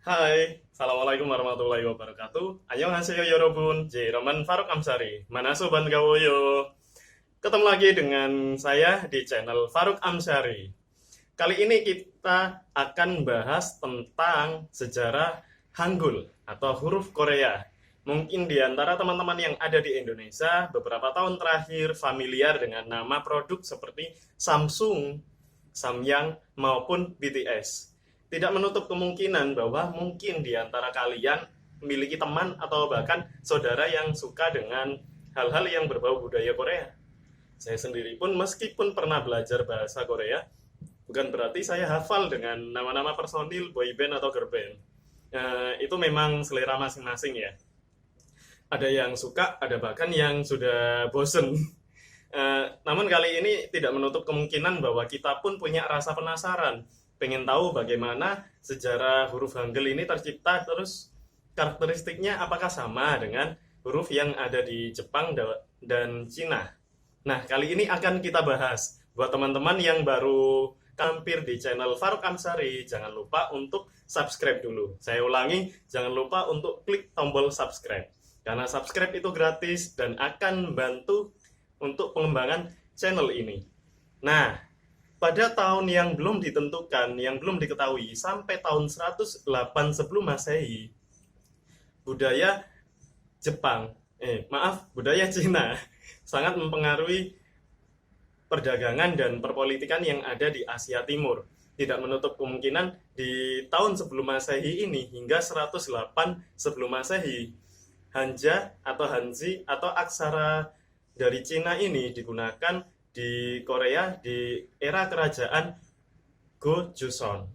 Hai, Assalamualaikum warahmatullahi wabarakatuh. Annyeonghaseyo yorobun, Roman Faruk Amsari. Mana sobat gawoyo? Ketemu lagi dengan saya di channel Faruk Amsari. Kali ini kita akan bahas tentang sejarah Hangul atau huruf Korea. Mungkin di antara teman-teman yang ada di Indonesia beberapa tahun terakhir familiar dengan nama produk seperti Samsung, Samyang, maupun BTS. Tidak menutup kemungkinan bahwa mungkin di antara kalian memiliki teman atau bahkan saudara yang suka dengan hal-hal yang berbau budaya Korea. Saya sendiri pun meskipun pernah belajar bahasa Korea, bukan berarti saya hafal dengan nama-nama personil boyband atau girl band. Itu memang selera masing-masing ya. Ada yang suka, ada bahkan yang sudah bosen. Namun kali ini tidak menutup kemungkinan bahwa kita pun punya rasa penasaran, pengen tahu bagaimana sejarah huruf Hangul ini tercipta, terus karakteristiknya apakah sama dengan huruf yang ada di Jepang dan Cina. Nah, kali ini akan kita bahas. Buat teman-teman yang baru mampir di channel Faruk Amsari, jangan lupa untuk subscribe dulu. Saya ulangi, jangan lupa untuk klik tombol subscribe. Karena subscribe itu gratis dan akan membantu untuk pengembangan channel ini. Nah, pada tahun yang belum ditentukan, yang belum diketahui, sampai tahun 108 sebelum Masehi, budaya budaya Cina sangat mempengaruhi perdagangan dan perpolitikan yang ada di Asia Timur. Tidak menutup kemungkinan di tahun sebelum Masehi ini hingga 108 sebelum Masehi, Hanja atau Hanzi atau aksara dari Cina ini digunakan di Korea di era kerajaan Gojoseon.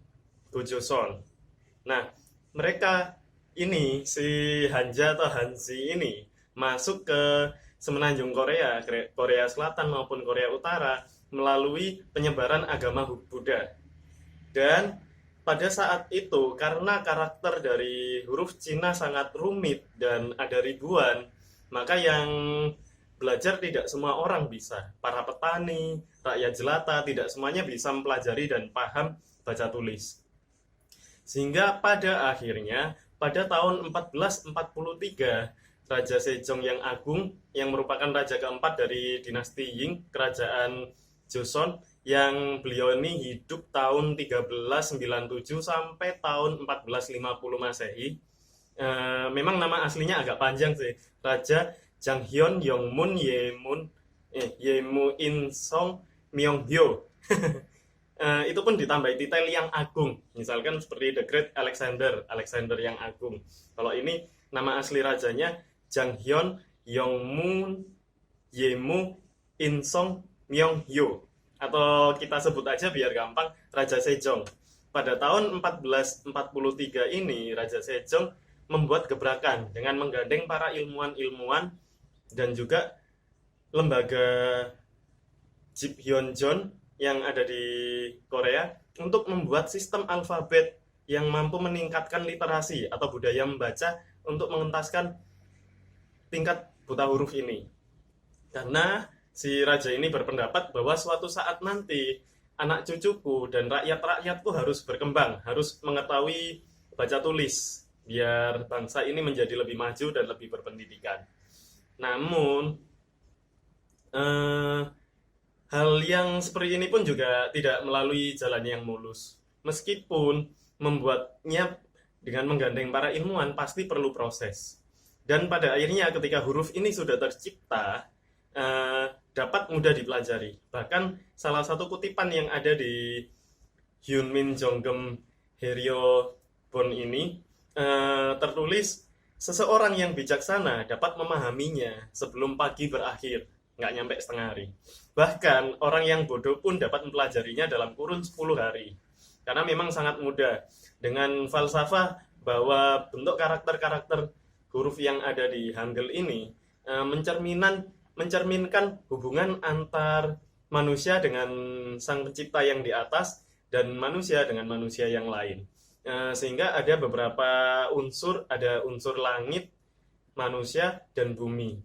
Nah, mereka ini si Hanja atau Hanzi ini masuk ke semenanjung Korea, Korea Selatan maupun Korea Utara melalui penyebaran agama Buddha. Dan pada saat itu karena karakter dari huruf Cina sangat rumit dan ada ribuan, maka yang belajar tidak semua orang bisa. Para petani, rakyat jelata tidak semuanya bisa mempelajari dan paham baca tulis. Sehingga pada akhirnya pada tahun 1443 Raja Sejong yang Agung yang merupakan raja keempat dari dinasti Ying, kerajaan Joseon, yang beliau ini hidup tahun 1397 sampai tahun 1450 Masehi. Memang nama aslinya agak panjang sih. Raja Janghyun Yongmun Yemu In Song Myonghyo. Itu pun ditambahi titel yang agung. Misalkan seperti The Great Alexander yang agung. Kalau ini nama asli rajanya Janghyun Yongmun Yemu In Song Myonghyo, atau kita sebut aja biar gampang Raja Sejong. Pada tahun 1443 ini Raja Sejong membuat gebrakan dengan menggandeng para ilmuwan-ilmuwan dan juga lembaga Jiphyonjon yang ada di Korea untuk membuat sistem alfabet yang mampu meningkatkan literasi atau budaya membaca untuk mengentaskan tingkat buta huruf ini. Karena si raja ini berpendapat bahwa suatu saat nanti anak cucuku dan rakyat-rakyatku harus berkembang, harus mengetahui baca tulis biar bangsa ini menjadi lebih maju dan lebih berpendidikan. Namun hal yang seperti ini pun juga tidak melalui jalan yang mulus. Meskipun membuatnya dengan menggandeng para ilmuwan pasti perlu proses. Dan pada akhirnya ketika huruf ini sudah tercipta, dapat mudah dipelajari. Bahkan salah satu kutipan yang ada di Hyunmin Jonggem Heryo Bon ini tertulis, seseorang yang bijaksana dapat memahaminya sebelum pagi berakhir, nggak nyampe setengah hari. Bahkan orang yang bodoh pun dapat mempelajarinya dalam kurun 10 hari. Karena memang sangat mudah. Dengan falsafah bahwa bentuk karakter-karakter huruf yang ada di Hangul ini mencerminkan hubungan antar manusia dengan sang pencipta yang di atas dan manusia dengan manusia yang lain. Sehingga ada beberapa unsur, ada unsur langit, manusia, dan bumi.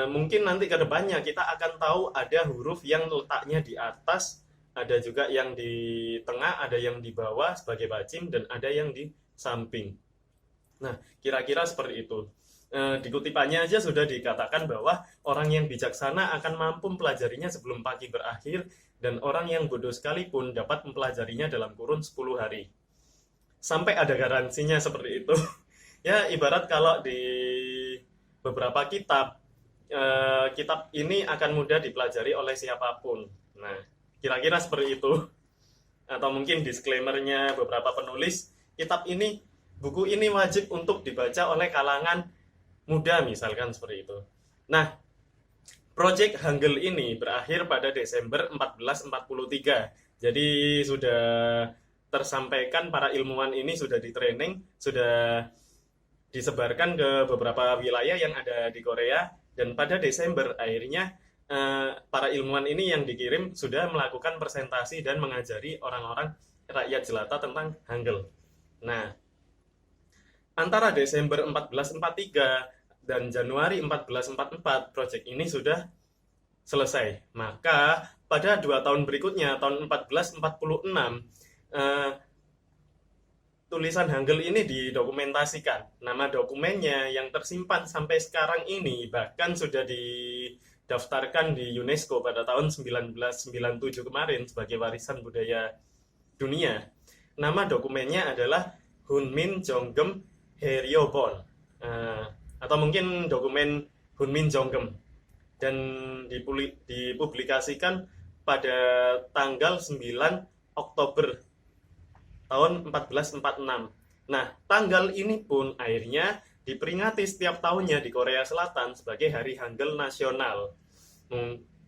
Mungkin nanti ke depannya kita akan tahu ada huruf yang letaknya di atas, ada juga yang di tengah, ada yang di bawah sebagai bacim, dan ada yang di samping. Nah, kira-kira seperti itu. Di kutipannya aja sudah dikatakan bahwa orang yang bijaksana akan mampu mempelajarinya sebelum pagi berakhir, dan orang yang bodoh sekalipun dapat mempelajarinya dalam kurun 10 hari. Sampai ada garansinya seperti itu. Ya, ibarat kalau di beberapa kitab, kitab ini akan mudah dipelajari oleh siapapun. Nah, kira-kira seperti itu. Atau mungkin disclaimer-nya beberapa penulis, buku ini wajib untuk dibaca oleh kalangan muda, misalkan seperti itu. Nah, Project Hangul ini berakhir pada Desember 1443. Jadi sudah tersampaikan, para ilmuwan ini sudah di-training, sudah disebarkan ke beberapa wilayah yang ada di Korea, dan pada Desember akhirnya para ilmuwan ini yang dikirim sudah melakukan presentasi dan mengajari orang-orang rakyat jelata tentang Hangul. Nah, antara Desember 1443 dan Januari 1444, proyek ini sudah selesai. Maka pada 2 tahun berikutnya, tahun 1446, tulisan Hangul ini didokumentasikan. Nama dokumennya yang tersimpan sampai sekarang ini bahkan sudah didaftarkan di UNESCO pada tahun 1997 kemarin sebagai warisan budaya dunia. Nama dokumennya adalah Hunmin Jeongeum Haeryobon, atau mungkin dokumen Hunmin Jeongeum, dan dipublikasikan pada tanggal 9 Oktober tahun 1446. Nah, tanggal ini pun akhirnya diperingati setiap tahunnya di Korea Selatan sebagai Hari Hangul Nasional.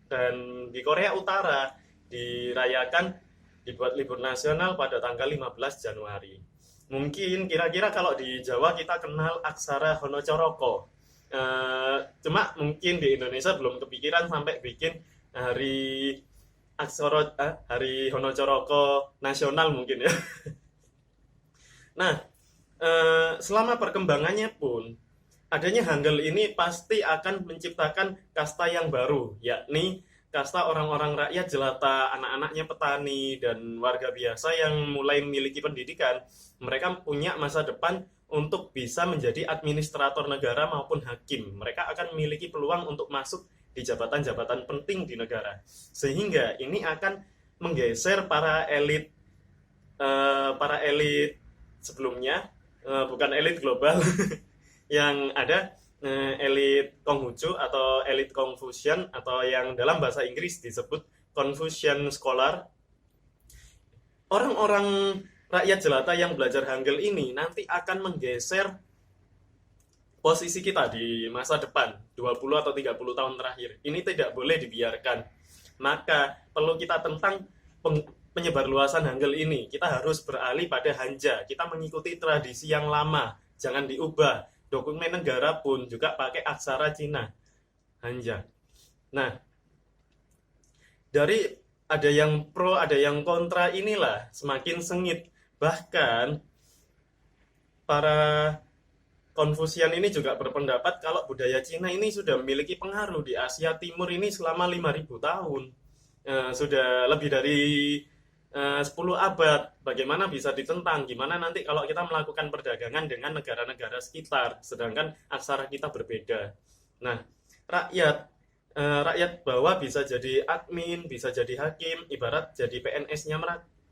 Dan di Korea Utara dibuat libur nasional pada tanggal 15 Januari. Mungkin kira-kira kalau di Jawa kita kenal aksara Honocoroko. Cuma mungkin di Indonesia belum kepikiran sampai bikin hari Honocoroko nasional mungkin ya. Nah, selama perkembangannya pun, adanya Hangul ini pasti akan menciptakan kasta yang baru, yakni kasta orang-orang rakyat jelata, anak-anaknya petani, dan warga biasa yang mulai memiliki pendidikan. Mereka punya masa depan untuk bisa menjadi administrator negara maupun hakim. Mereka akan memiliki peluang untuk masuk di jabatan-jabatan penting di negara. Sehingga ini akan menggeser para elit sebelumnya, bukan elit global, yang ada elit Konghucu atau elit Confucian, atau yang dalam bahasa Inggris disebut Confucian Scholar. Orang-orang rakyat jelata yang belajar Hangul ini nanti akan menggeser posisi kita di masa depan 20 atau 30 tahun terakhir. Ini tidak boleh dibiarkan. Maka perlu kita tentang penyebarluasan Hangul ini. Kita harus beralih pada Hanja. Kita mengikuti tradisi yang lama, jangan diubah. Dokumen negara pun juga pakai aksara Cina, Hanja. Nah, dari ada yang pro, ada yang kontra, inilah semakin sengit. Bahkan para Konfusian ini juga berpendapat kalau budaya Cina ini sudah memiliki pengaruh di Asia Timur ini selama 5.000 tahun. Sudah lebih dari 10 abad. Bagaimana bisa ditentang? Gimana nanti kalau kita melakukan perdagangan dengan negara-negara sekitar, sedangkan aksara kita berbeda. Nah, rakyat bawah bisa jadi admin, bisa jadi hakim, ibarat jadi PNS-nya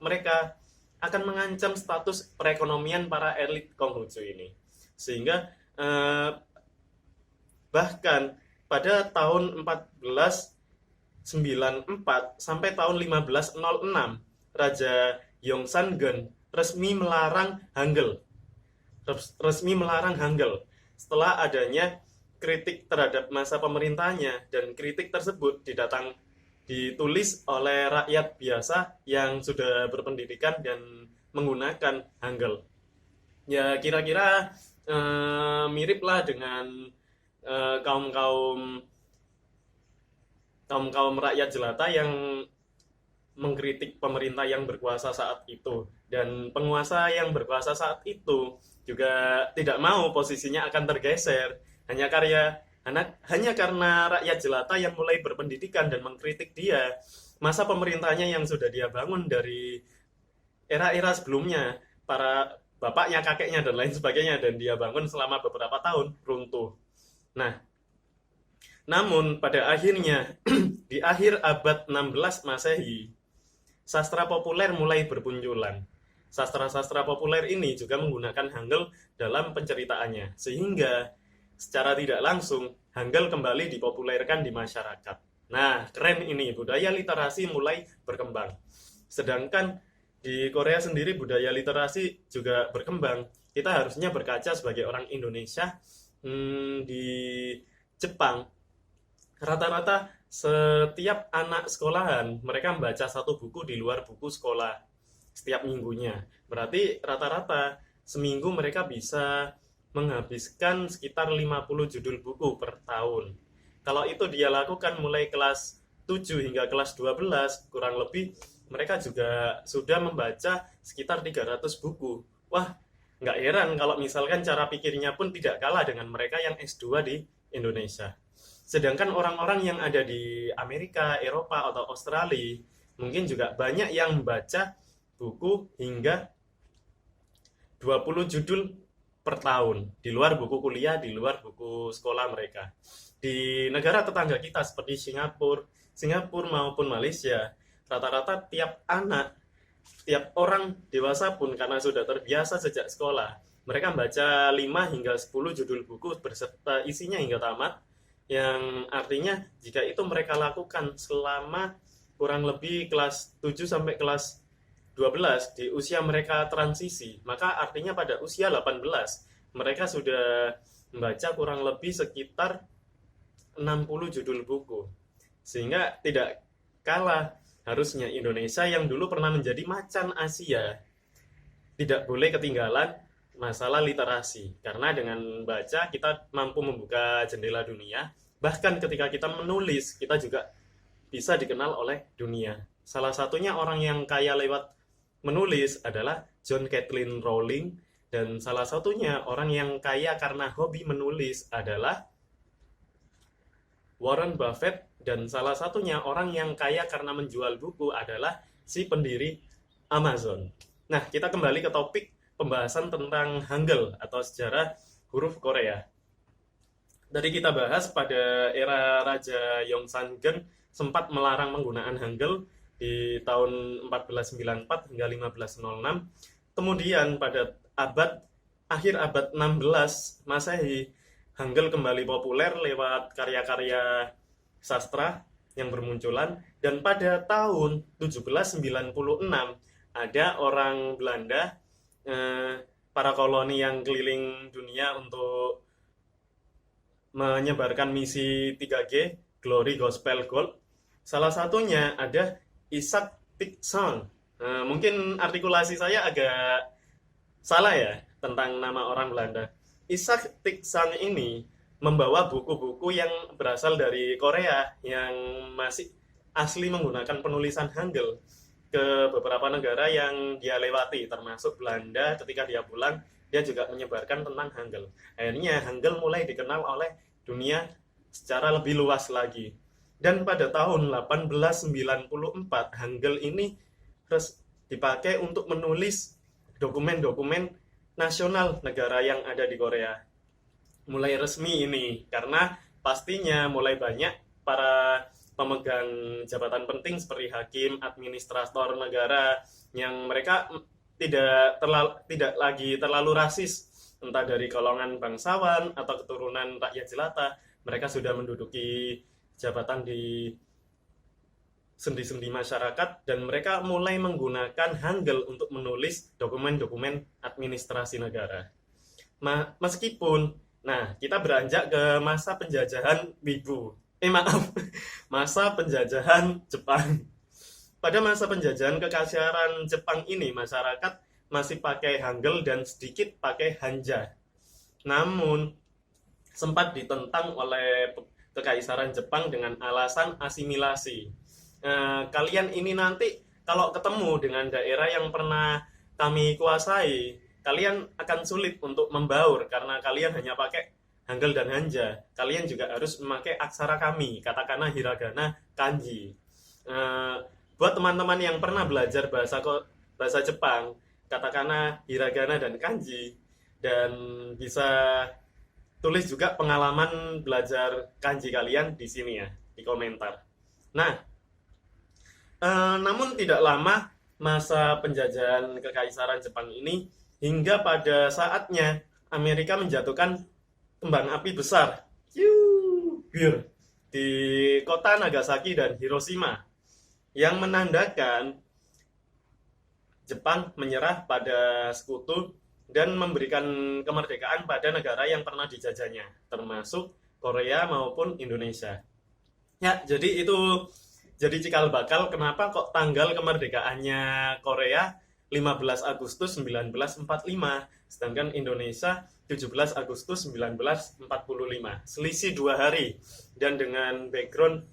mereka, akan mengancam status perekonomian para elit Konghucu ini. Sehingga bahkan pada tahun 1494 sampai tahun 1506, Raja Yongsan-gun resmi melarang Hangul. Setelah adanya kritik terhadap masa pemerintahnya, dan kritik tersebut ditulis oleh rakyat biasa yang sudah berpendidikan dan menggunakan Hangul. Ya, kira-kira miriplah dengan kaum rakyat jelata yang mengkritik pemerintah yang berkuasa saat itu. Dan penguasa yang berkuasa saat itu juga tidak mau posisinya akan tergeser. Hanya karena rakyat jelata yang mulai berpendidikan dan mengkritik dia, masa pemerintahnya yang sudah dia bangun dari era-era sebelumnya, para bapaknya, kakeknya, dan lain sebagainya, dan dia bangun selama beberapa tahun, runtuh. Nah, namun pada akhirnya di akhir abad 16 Masehi, sastra populer mulai bermunculan. Sastra-sastra populer ini juga menggunakan Hangul dalam penceritaannya, sehingga secara tidak langsung Hangul kembali dipopulerkan di masyarakat. Nah, keren ini, budaya literasi mulai berkembang. Sedangkan di Korea sendiri budaya literasi juga berkembang. Kita harusnya berkaca sebagai orang Indonesia, di Jepang rata-rata setiap anak sekolahan mereka membaca satu buku di luar buku sekolah setiap minggunya. Berarti rata-rata seminggu mereka bisa menghabiskan sekitar 50 judul buku per tahun. Kalau itu dia lakukan mulai kelas 7 hingga kelas 12, kurang lebih mereka juga sudah membaca sekitar 300 buku. Wah, nggak heran kalau misalkan cara pikirnya pun tidak kalah dengan mereka yang S2 di Indonesia. Sedangkan orang-orang yang ada di Amerika, Eropa, atau Australia, mungkin juga banyak yang membaca buku hingga 20 judul per tahun, di luar buku kuliah, di luar buku sekolah mereka. Di negara tetangga kita seperti Singapura maupun Malaysia, rata-rata tiap anak, tiap orang dewasa pun karena sudah terbiasa sejak sekolah, mereka membaca 5 hingga 10 judul buku berserta isinya hingga tamat, yang artinya jika itu mereka lakukan selama kurang lebih kelas 7 sampai kelas 12 di usia mereka transisi, maka artinya pada usia 18 mereka sudah membaca kurang lebih sekitar 60 judul buku. Sehingga tidak kalah harusnya Indonesia yang dulu pernah menjadi macan Asia tidak boleh ketinggalan masalah literasi, karena dengan baca kita mampu membuka jendela dunia. Bahkan ketika kita menulis, kita juga bisa dikenal oleh dunia. Salah satunya orang yang kaya lewat menulis adalah John Kathleen Rowling, dan salah satunya orang yang kaya karena hobi menulis adalah Warren Buffett, dan salah satunya orang yang kaya karena menjual buku adalah si pendiri Amazon. Nah, kita kembali ke topik pembahasan tentang Hangul atau sejarah huruf Korea. Tadi kita bahas pada era Raja Yongsan-gun sempat melarang penggunaan Hangul di tahun 1494 hingga 1506. Kemudian pada akhir abad 16 Masehi, Hangul kembali populer lewat karya-karya sastra yang bermunculan, dan pada tahun 1796 ada orang Belanda, para koloni yang keliling dunia untuk menyebarkan misi 3G, Glory Gospel Gold. Salah satunya ada Isaac Tixon. Mungkin artikulasi saya agak salah ya tentang nama orang Belanda. Isaac Tixon ini membawa buku-buku yang berasal dari Korea yang masih asli menggunakan penulisan Hangul ke beberapa negara yang dia lewati, termasuk Belanda. Ketika dia pulang, dia juga menyebarkan tentang Hangul. Akhirnya Hangul mulai dikenal oleh dunia secara lebih luas lagi. Dan pada tahun 1894, Hangul ini terus dipakai untuk menulis dokumen-dokumen nasional negara yang ada di Korea. Mulai resmi ini, karena pastinya mulai banyak para pemegang jabatan penting seperti hakim, administrator negara yang mereka tidak lagi terlalu rasis, entah dari golongan bangsawan atau keturunan rakyat jelata. Mereka sudah menduduki jabatan di sendi-sendi masyarakat, dan mereka mulai menggunakan Hangul untuk menulis dokumen-dokumen administrasi negara. Meskipun, nah, kita beranjak ke masa penjajahan masa penjajahan Jepang. Pada masa penjajahan kekaisaran Jepang ini, masyarakat masih pakai Hangul dan sedikit pakai Hanja. Namun, sempat ditentang oleh kekaisaran Jepang dengan alasan asimilasi. Kalian ini nanti kalau ketemu dengan daerah yang pernah kami kuasai, kalian akan sulit untuk membaur karena kalian hanya pakai Hangul dan Hanja. Kalian juga harus memakai aksara kami, katakanlah hiragana, kanji. Buat teman-teman yang pernah belajar bahasa Jepang, katakana, hiragana, dan kanji. Dan bisa tulis juga pengalaman belajar kanji kalian di sini ya, di komentar. Nah, namun tidak lama masa penjajahan kekaisaran Jepang ini hingga pada saatnya Amerika menjatuhkan kembang api besar di kota Nagasaki dan Hiroshima yang menandakan Jepang menyerah pada sekutu dan memberikan kemerdekaan pada negara yang pernah dijajahnya, termasuk Korea maupun Indonesia. Ya, jadi itu jadi cikal bakal kenapa kok tanggal kemerdekaannya Korea 15 Agustus 1945, sedangkan Indonesia 17 Agustus 1945. Selisih 2 hari. Dan dengan background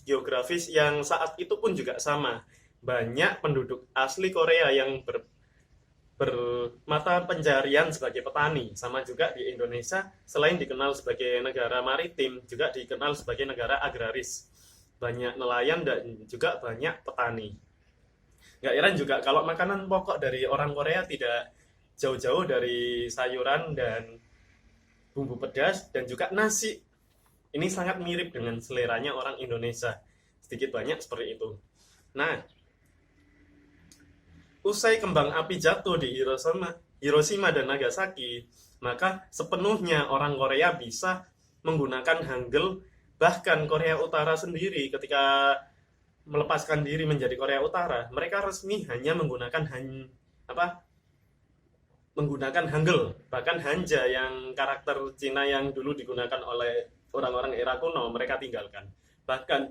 geografis yang saat itu pun juga sama. Banyak penduduk asli Korea yang bermata pencarian sebagai petani. Sama juga di Indonesia, selain dikenal sebagai negara maritim, juga dikenal sebagai negara agraris. Banyak nelayan dan juga banyak petani. Nggak heran juga kalau makanan pokok dari orang Korea tidak jauh-jauh dari sayuran dan bumbu pedas dan juga nasi. Ini sangat mirip dengan seleranya orang Indonesia. Sedikit banyak seperti itu. Nah, usai kembang api jatuh di Hiroshima dan Nagasaki, maka sepenuhnya orang Korea bisa menggunakan Hangul. Bahkan Korea Utara sendiri ketika melepaskan diri menjadi Korea Utara, mereka resmi hanya menggunakan menggunakan Hangul. Bahkan Hanja yang karakter Cina yang dulu digunakan oleh orang-orang era kuno, mereka tinggalkan. Bahkan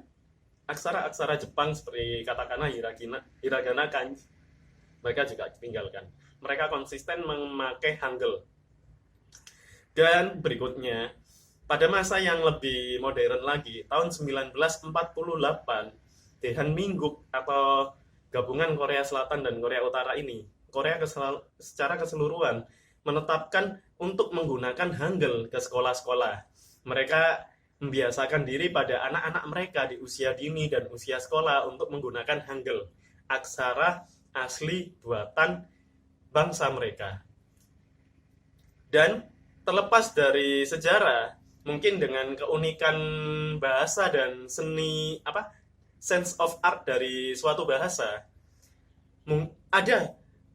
aksara-aksara Jepang seperti katakana, hiragana, kanji, mereka juga tinggalkan. Mereka konsisten memakai Hangul. Dan berikutnya, pada masa yang lebih modern lagi, tahun 1948, Daehan Mingguk atau gabungan Korea Selatan dan Korea Utara ini, Korea secara keseluruhan menetapkan untuk menggunakan Hangul ke sekolah-sekolah. Mereka membiasakan diri pada anak-anak mereka di usia dini dan usia sekolah untuk menggunakan Hangul, aksara asli buatan bangsa mereka. Dan terlepas dari sejarah, mungkin dengan keunikan bahasa dan seni sense of art dari suatu bahasa, ada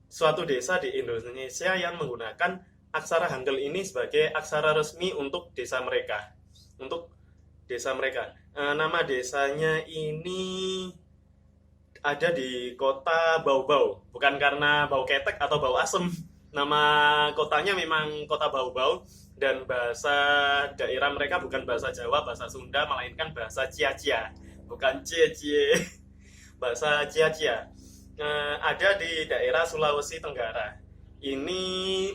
suatu desa di Indonesia yang menggunakan aksara Hangul ini sebagai aksara resmi untuk desa mereka. Nama desanya ini ada di kota Bau-Bau, bukan karena bau ketek atau bau asem. Nama kotanya memang kota Bau-Bau, dan bahasa daerah mereka bukan bahasa Jawa, bahasa Sunda, melainkan bahasa Cia-Cia, bukan Cie-Cie, bahasa Cia-Cia. Ada di daerah Sulawesi Tenggara. Ini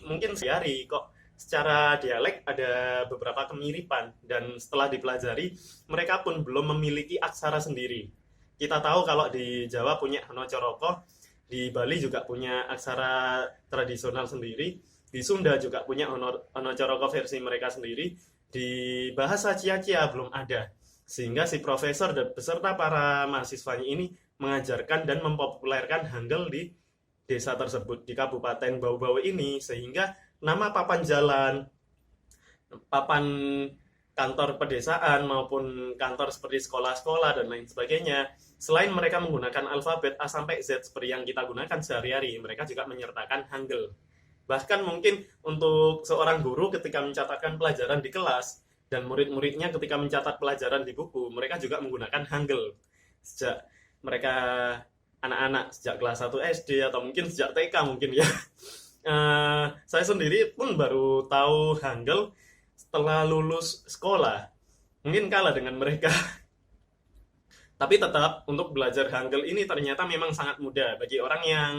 mungkin sehari kok secara dialek ada beberapa kemiripan, dan setelah dipelajari, mereka pun belum memiliki aksara sendiri. Kita tahu kalau di Jawa punya Hono Coroko, di Bali juga punya aksara tradisional sendiri, di Sunda juga punya Hono Coroko versi mereka sendiri, di bahasa Cia-Cia belum ada. Sehingga si profesor dan beserta para mahasiswanya ini mengajarkan dan mempopulerkan Hangul di desa tersebut, di Kabupaten Bau-Bau ini, sehingga nama papan jalan, papan kantor pedesaan maupun kantor seperti sekolah-sekolah dan lain sebagainya, selain mereka menggunakan alfabet A sampai Z seperti yang kita gunakan sehari-hari, mereka juga menyertakan Hangul. Bahkan mungkin untuk seorang guru ketika mencatatkan pelajaran di kelas, dan murid-muridnya ketika mencatat pelajaran di buku, mereka juga menggunakan Hangul. Sejak mereka anak-anak, sejak kelas 1 SD atau mungkin sejak TK mungkin ya. Saya sendiri pun baru tahu Hangul setelah lulus sekolah. Mungkin kalah dengan mereka. Tapi tetap untuk belajar Hangul ini ternyata memang sangat mudah. Bagi orang yang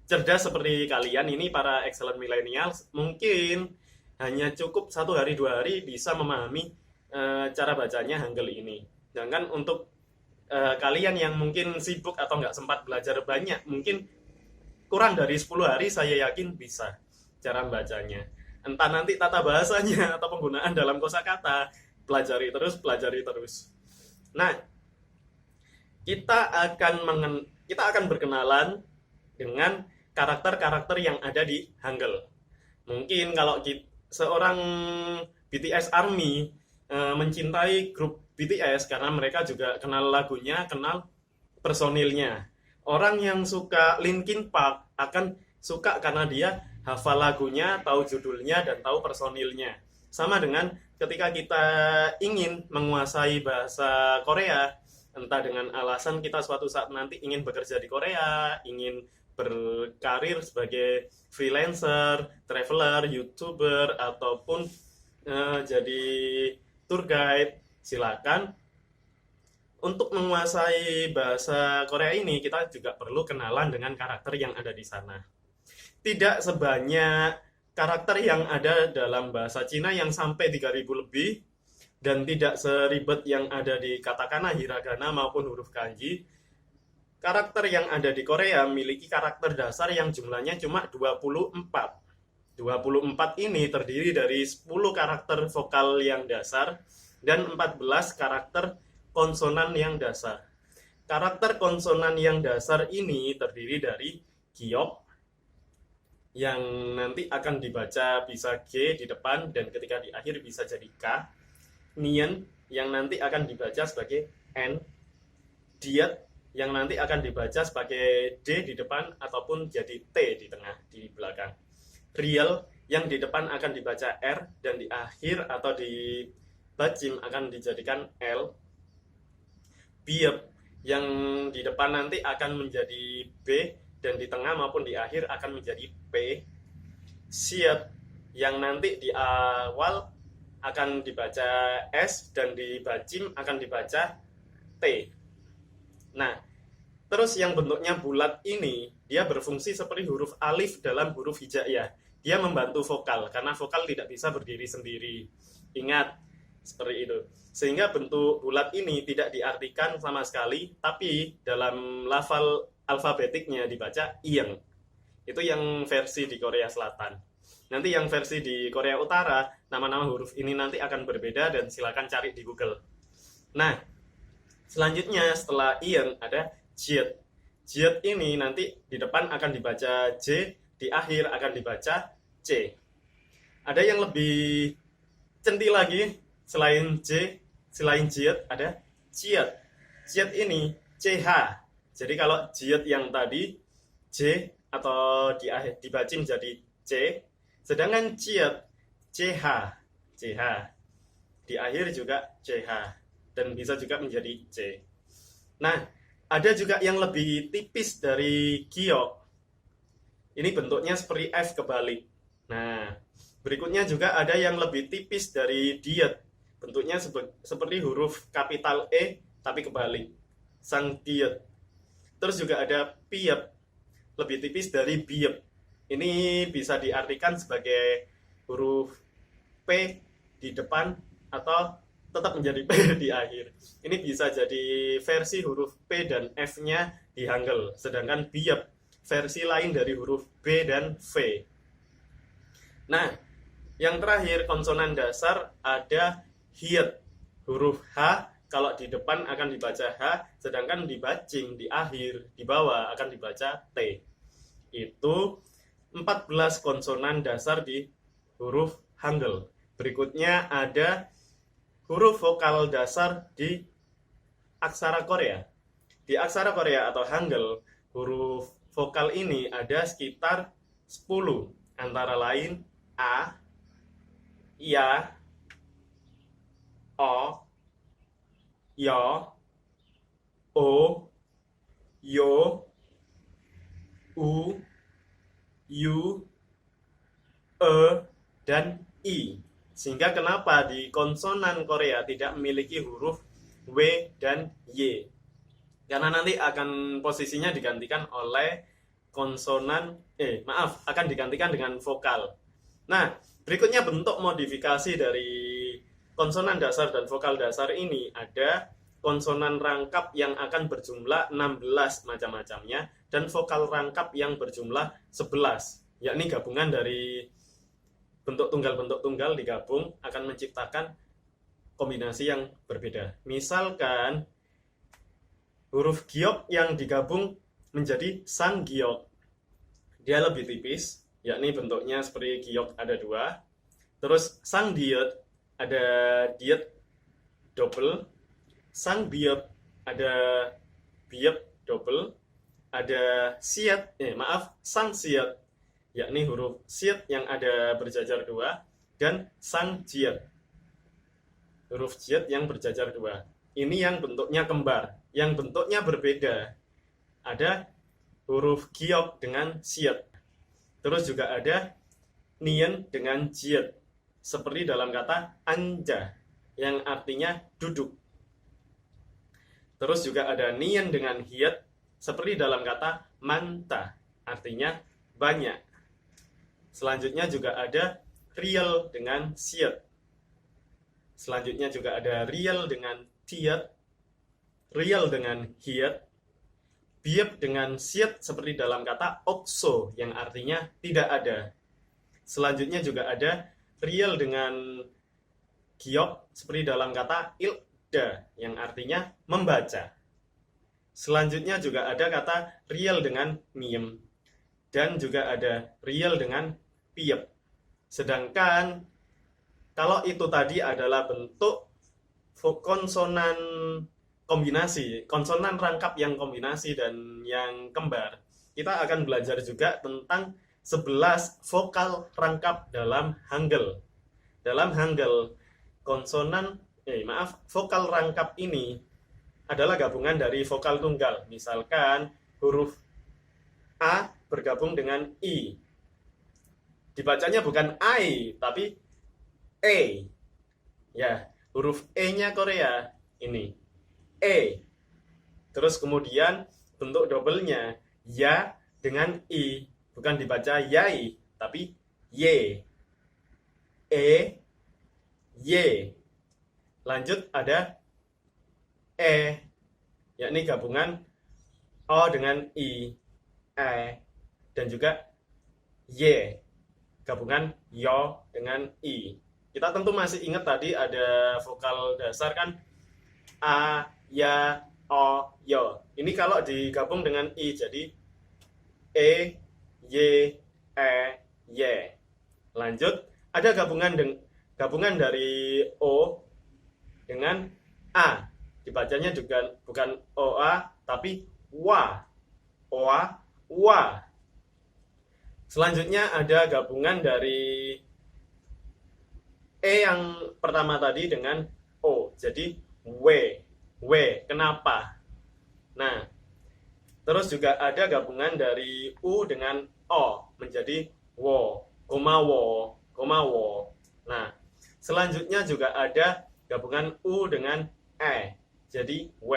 cerdas seperti kalian ini, para excellent millennials, mungkin hanya cukup 1 hari 2 hari bisa memahami cara bacanya Hangul ini. Sedangkan untuk kalian yang mungkin sibuk atau nggak sempat belajar banyak, mungkin kurang dari 10 hari saya yakin bisa cara membacanya. Entah nanti tata bahasanya atau penggunaan dalam kosakata, pelajari terus. Nah, kita akan berkenalan dengan karakter-karakter yang ada di Hangul. Mungkin kalau seorang BTS Army mencintai grup BTS karena mereka juga kenal lagunya, kenal personilnya. Orang yang suka Linkin Park akan suka karena dia hafal lagunya, tahu judulnya, dan tahu personilnya. Sama dengan ketika kita ingin menguasai bahasa Korea, entah dengan alasan kita suatu saat nanti ingin bekerja di Korea, ingin berkarir sebagai freelancer, traveler, youtuber, ataupun jadi tour guide, silakan. Untuk menguasai bahasa Korea ini, kita juga perlu kenalan dengan karakter yang ada di sana. Tidak sebanyak karakter yang ada dalam bahasa Cina yang sampai 3000 lebih, dan tidak seribet yang ada di katakana, hiragana, maupun huruf kanji. Karakter yang ada di Korea memiliki karakter dasar yang jumlahnya cuma 24. 24 ini terdiri dari 10 karakter vokal yang dasar dan 14 karakter konsonan yang dasar. Karakter konsonan yang dasar ini terdiri dari giok, yang nanti akan dibaca bisa G di depan dan ketika di akhir bisa jadi K. Nien, yang nanti akan dibaca sebagai N. Diet, yang nanti akan dibaca sebagai D di depan ataupun jadi T di tengah, di belakang. Real, yang di depan akan dibaca R dan di akhir atau di bajim akan dijadikan L. Biep, yang di depan nanti akan menjadi B dan di tengah maupun di akhir akan menjadi P. Siet, yang nanti di awal akan dibaca S dan di bajim akan dibaca T. Nah, terus yang bentuknya bulat ini, dia berfungsi seperti huruf alif dalam huruf hijaiyah. Dia membantu vokal, karena vokal tidak bisa berdiri sendiri. Ingat, seperti itu. Sehingga bentuk bulat ini tidak diartikan sama sekali, tapi dalam lafal alfabetiknya dibaca iyeng. Itu yang versi di Korea Selatan. Nanti yang versi di Korea Utara, nama-nama huruf ini nanti akan berbeda dan silakan cari di Google. Nah, selanjutnya setelah iyeng ada jiet. Jiet ini nanti di depan akan dibaca J, di akhir akan dibaca C. Ada yang lebih centil lagi, selain J, selain jiet ada jiet. Jiet ini CH. Jadi kalau jiet yang tadi J atau di akhir dibacim jadi C, sedangkan jiet CH. CH. Di akhir juga CH dan bisa juga menjadi C. Nah, ada juga yang lebih tipis dari giok. Ini bentuknya seperti F kebalik. Nah, berikutnya juga ada yang lebih tipis dari diet. Bentuknya seperti huruf kapital E tapi kebalik. Sang diet. Terus juga ada piep. Lebih tipis dari biep. Ini bisa diartikan sebagai huruf P di depan atau tetap menjadi P di akhir. Ini bisa jadi versi huruf P dan F-nya di Hangul. Sedangkan biep versi lain dari huruf B dan V. Nah, yang terakhir konsonan dasar ada hiet. Huruf H kalau di depan akan dibaca H, sedangkan di bacing, di akhir, di bawah akan dibaca T. Itu 14 konsonan dasar di huruf Hangul. Berikutnya ada huruf vokal dasar di aksara Korea. Di aksara Korea atau Hangul, huruf vokal ini ada sekitar 10, antara lain A, Ya, O, Yo, O, Yo, U, U, E, dan I. Sehingga kenapa di konsonan Korea tidak memiliki huruf W dan Y. Karena nanti akan posisinya digantikan oleh akan digantikan dengan vokal. Nah, berikutnya bentuk modifikasi dari konsonan dasar dan vokal dasar ini ada konsonan rangkap yang akan berjumlah 16 macam-macamnya dan vokal rangkap yang berjumlah 11, yakni gabungan dari bentuk tunggal digabung akan menciptakan kombinasi yang berbeda. Misalkan huruf giok yang digabung menjadi sang giok. dia lebih tipis, yakni bentuknya seperti giok ada dua. Terus sang diet ada diet double, sang biep ada biep double, ada siet, sang siet, yakni huruf siet yang ada berjajar dua, dan sang jiet, huruf jiet yang berjajar dua. Ini yang bentuknya kembar, yang bentuknya berbeda. Ada huruf giok dengan siet. Terus juga ada nien dengan jiet, seperti dalam kata anja, yang artinya duduk. Terus juga ada nien dengan hiet, seperti dalam kata manta, artinya banyak. Selanjutnya juga ada riel dengan siet. Selanjutnya juga ada riel dengan tiet, riel dengan hiet, biep dengan siet seperti dalam kata okso yang artinya tidak ada. Selanjutnya juga ada riel dengan giok seperti dalam kata ilda yang artinya membaca. Selanjutnya juga ada kata riel dengan miem, dan juga ada riel dengan piep. Sedangkan kalau itu tadi adalah bentuk konsonan kombinasi, konsonan rangkap yang kombinasi dan yang kembar, kita akan belajar juga tentang 11 vokal rangkap dalam Hangul. Dalam Hangul, vokal rangkap ini adalah gabungan dari vokal tunggal. Misalkan huruf A bergabung dengan I. Dibacanya bukan I, tapi E. Ya, huruf E-nya Korea ini. E. Terus kemudian bentuk double-nya ya dengan I. Bukan dibaca yai, tapi Y. E, Y. Lanjut ada E, yakni gabungan O dengan I, E, dan juga Y, gabungan Yo dengan I. Kita tentu masih ingat tadi ada vokal dasar kan, A, Ya, O, Yo. Ini kalau digabung dengan I jadi E, Y, E, Y. Lanjut, ada gabungan dari O dengan A. Dibacanya juga bukan OA, tapi WA. OA, WA. Selanjutnya ada gabungan dari E yang pertama tadi dengan O. Jadi W. W. Kenapa? Nah, terus juga ada gabungan dari U dengan O. Menjadi wo. Koma wo. Koma wo. Nah, selanjutnya juga ada gabungan U dengan E. Jadi W.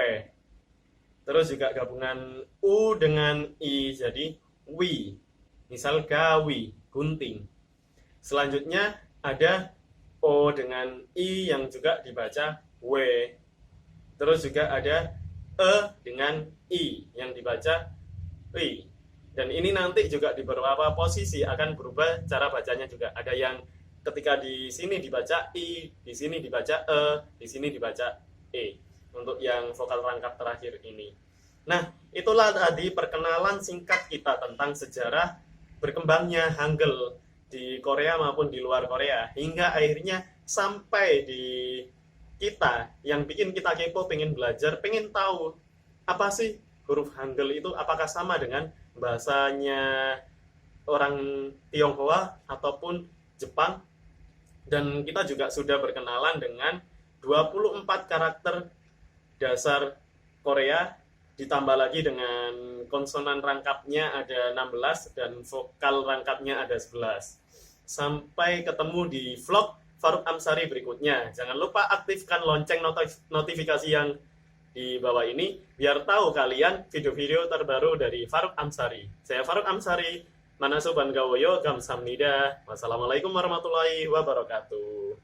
Terus juga gabungan U dengan I jadi wi. Misal gawi, gunting. Selanjutnya ada O dengan I yang juga dibaca W. Terus juga ada E dengan I yang dibaca I. Dan ini nanti juga di beberapa posisi akan berubah cara bacanya juga. Ada yang ketika di sini dibaca I, di sini dibaca E, di sini dibaca E. Untuk yang vokal rangkap terakhir ini. Nah, itulah tadi perkenalan singkat kita tentang sejarah berkembangnya Hangul di Korea maupun di luar Korea. Hingga akhirnya sampai di kita, yang bikin kita kepo, pengen belajar, pengen tahu apa sih huruf Hangul itu, apakah sama dengan bahasanya orang Tionghoa ataupun Jepang. Dan kita juga sudah berkenalan dengan 24 karakter dasar Korea, ditambah lagi dengan konsonan rangkapnya ada 16 dan vokal rangkapnya ada 11. Sampai ketemu di vlog Faruk Amsari berikutnya. Jangan lupa aktifkan lonceng notifikasi yang di bawah ini biar tahu kalian video-video terbaru dari Faruk Amsari. Saya Faruk Amsari, Manaso Bangawoyo, Kamsahamnida. Wassalamualaikum warahmatullahi wabarakatuh.